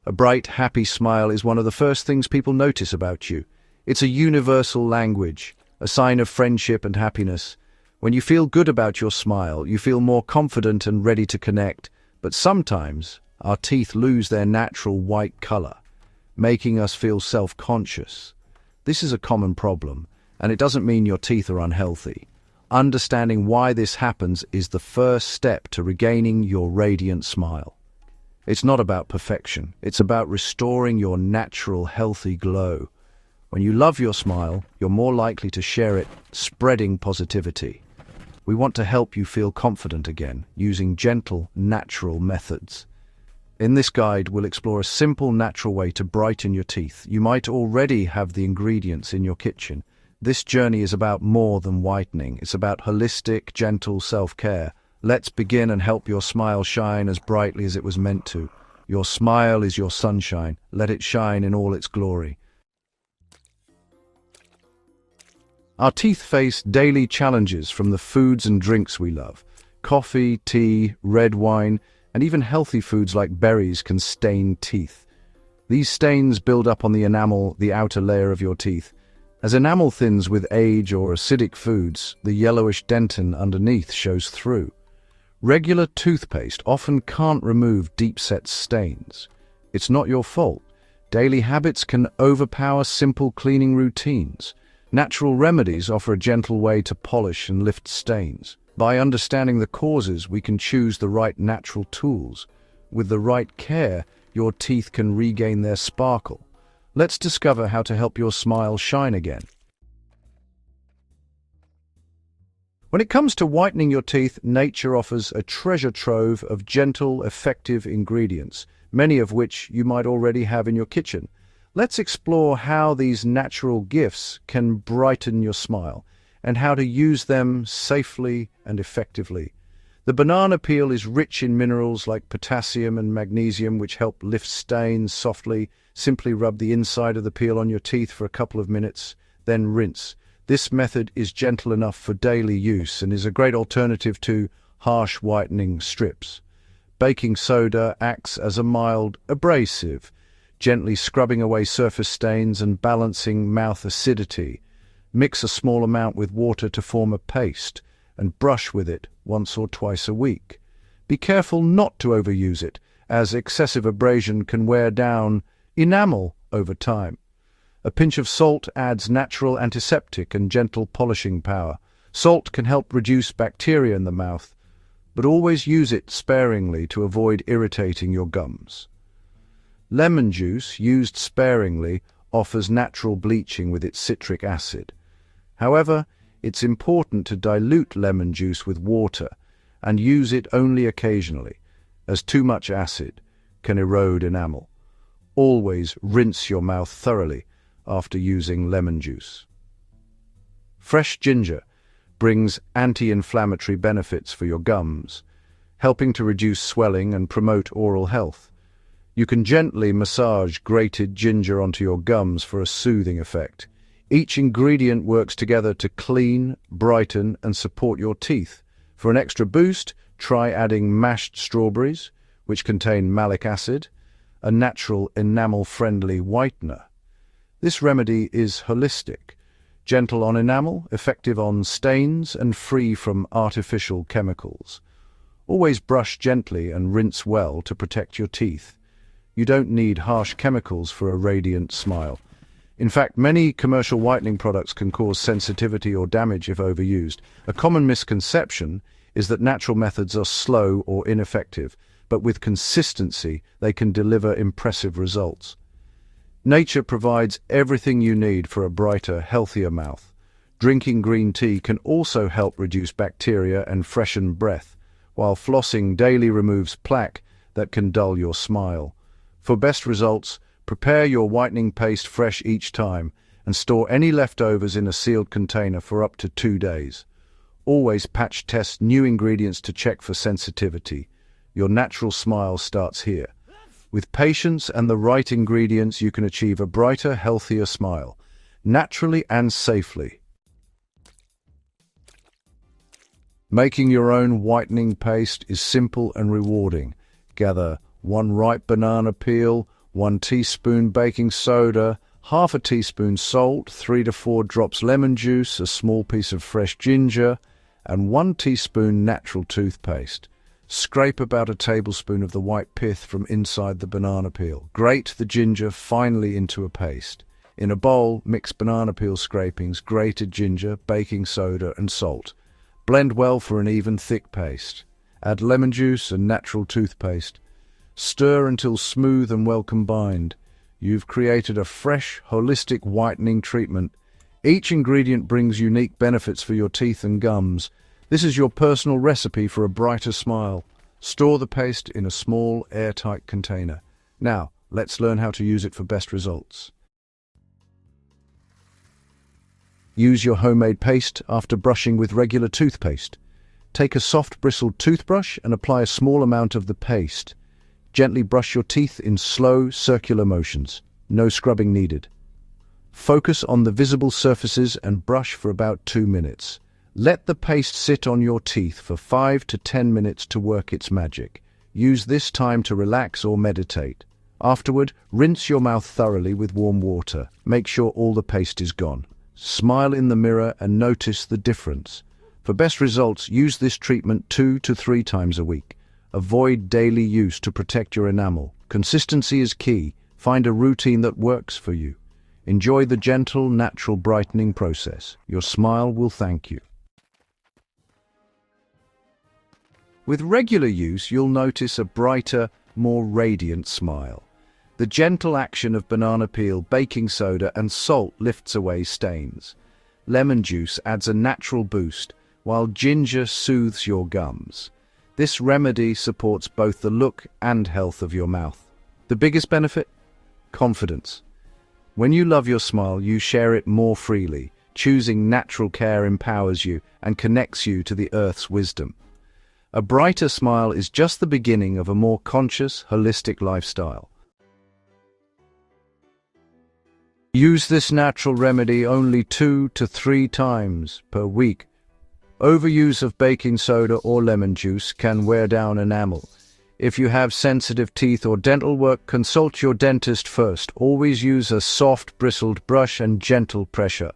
A bright, happy smile is one of the first things people notice about you. It's a universal language, a sign of friendship and happiness. When you feel good about your smile, you feel more confident and ready to connect. But sometimes, our teeth lose their natural white color, making us feel self-conscious. This is a common problem, and it doesn't mean your teeth are unhealthy. Understanding why this happens is the first step to regaining your radiant smile. It's not about perfection. It's about restoring your natural, healthy glow. When you love your smile, you're more likely to share it, spreading positivity. We want to help you feel confident again, using gentle, natural methods. In this guide, we'll explore a simple, natural way to brighten your teeth. You might already have the ingredients in your kitchen. This journey is about more than whitening. It's about holistic, gentle self-care. Let's begin and help your smile shine as brightly as it was meant to. Your smile is your sunshine. Let it shine in all its glory. Our teeth face daily challenges from the foods and drinks we love. Coffee, tea, red wine, and even healthy foods like berries can stain teeth. These stains build up on the enamel, the outer layer of your teeth. As enamel thins with age or acidic foods, the yellowish dentin underneath shows through. Regular toothpaste often can't remove deep-set stains. It's not your fault. Daily habits can overpower simple cleaning routines. Natural remedies offer a gentle way to polish and lift stains. By understanding the causes, we can choose the right natural tools. With the right care, your teeth can regain their sparkle. Let's discover how to help your smile shine again. When it comes to whitening your teeth, nature offers a treasure trove of gentle, effective ingredients, many of which you might already have in your kitchen. Let's explore how these natural gifts can brighten your smile and how to use them safely and effectively. The banana peel is rich in minerals like potassium and magnesium, which help lift stains softly. Simply rub the inside of the peel on your teeth for a couple of minutes, then rinse. This method is gentle enough for daily use and is a great alternative to harsh whitening strips. Baking soda acts as a mild abrasive, gently scrubbing away surface stains and balancing mouth acidity. Mix a small amount with water to form a paste and brush with it once or twice a week. Be careful not to overuse it, as excessive abrasion can wear down enamel over time. A pinch of salt adds natural antiseptic and gentle polishing power. Salt can help reduce bacteria in the mouth, but always use it sparingly to avoid irritating your gums. Lemon juice, used sparingly, offers natural bleaching with its citric acid. However, it's important to dilute lemon juice with water and use it only occasionally, as too much acid can erode enamel. Always rinse your mouth thoroughly after using lemon juice. Fresh ginger brings anti-inflammatory benefits for your gums, helping to reduce swelling and promote oral health. You can gently massage grated ginger onto your gums for a soothing effect. Each ingredient works together to clean, brighten, and support your teeth. For an extra boost, try adding mashed strawberries, which contain malic acid, a natural enamel-friendly whitener. This remedy is holistic, gentle on enamel, effective on stains, and free from artificial chemicals. Always brush gently and rinse well to protect your teeth. You don't need harsh chemicals for a radiant smile. In fact, many commercial whitening products can cause sensitivity or damage if overused. A common misconception is that natural methods are slow or ineffective, but with consistency, they can deliver impressive results. Nature provides everything you need for a brighter, healthier mouth. Drinking green tea can also help reduce bacteria and freshen breath, while flossing daily removes plaque that can dull your smile. For best results, prepare your whitening paste fresh each time and store any leftovers in a sealed container for up to 2 days. Always patch test new ingredients to check for sensitivity. Your natural smile starts here. With patience and the right ingredients, you can achieve a brighter, healthier smile, naturally and safely. Making your own whitening paste is simple and rewarding. Gather 1 ripe banana peel, 1 teaspoon baking soda, half a teaspoon salt, 3 to 4 drops lemon juice, a small piece of fresh ginger, and 1 teaspoon natural toothpaste. Scrape about a tablespoon of the white pith from inside the banana peel. Grate the ginger finely into a paste. In a bowl, mix banana peel scrapings, grated ginger, baking soda, and salt. Blend well for an even, thick paste. Add lemon juice and natural toothpaste. Stir until smooth and well combined. You've created a fresh, holistic whitening treatment. Each ingredient brings unique benefits for your teeth and gums. This is your personal recipe for a brighter smile. Store the paste in a small, airtight container. Now, let's learn how to use it for best results. Use your homemade paste after brushing with regular toothpaste. Take a soft bristled toothbrush and apply a small amount of the paste. Gently brush your teeth in slow, circular motions. No scrubbing needed. Focus on the visible surfaces and brush for about 2 minutes. Let the paste sit on your teeth for 5 to 10 minutes to work its magic. Use this time to relax or meditate. Afterward, rinse your mouth thoroughly with warm water. Make sure all the paste is gone. Smile in the mirror and notice the difference. For best results, use this treatment 2 to 3 times a week. Avoid daily use to protect your enamel. Consistency is key. Find a routine that works for you. Enjoy the gentle, natural brightening process. Your smile will thank you. With regular use, you'll notice a brighter, more radiant smile. The gentle action of banana peel, baking soda, and salt lifts away stains. Lemon juice adds a natural boost, while ginger soothes your gums. This remedy supports both the look and health of your mouth. The biggest benefit? Confidence. When you love your smile, you share it more freely. Choosing natural care empowers you and connects you to the earth's wisdom. A brighter smile is just the beginning of a more conscious, holistic lifestyle. Use this natural remedy only 2 to 3 times per week. Overuse of baking soda or lemon juice can wear down enamel. If you have sensitive teeth or dental work, consult your dentist first. Always use a soft, bristled brush and gentle pressure.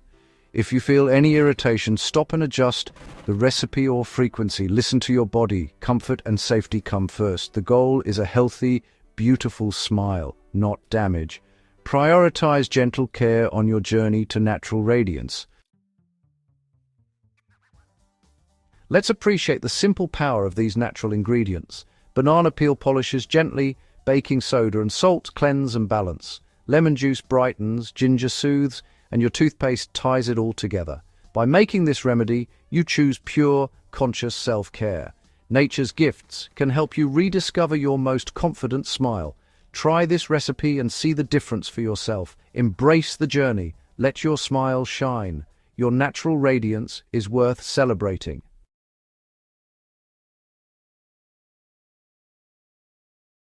If you feel any irritation, stop and adjust the recipe or frequency. Listen to your body. Comfort and safety come first. The goal is a healthy, beautiful smile, not damage. Prioritize gentle care on your journey to natural radiance. Let's appreciate the simple power of these natural ingredients. Banana peel polishes gently, baking soda and salt cleanse and balance. Lemon juice brightens, ginger soothes, and your toothpaste ties it all together. By making this remedy, you choose pure, conscious self-care. Nature's gifts can help you rediscover your most confident smile. Try this recipe and see the difference for yourself. Embrace the journey. Let your smile shine. Your natural radiance is worth celebrating.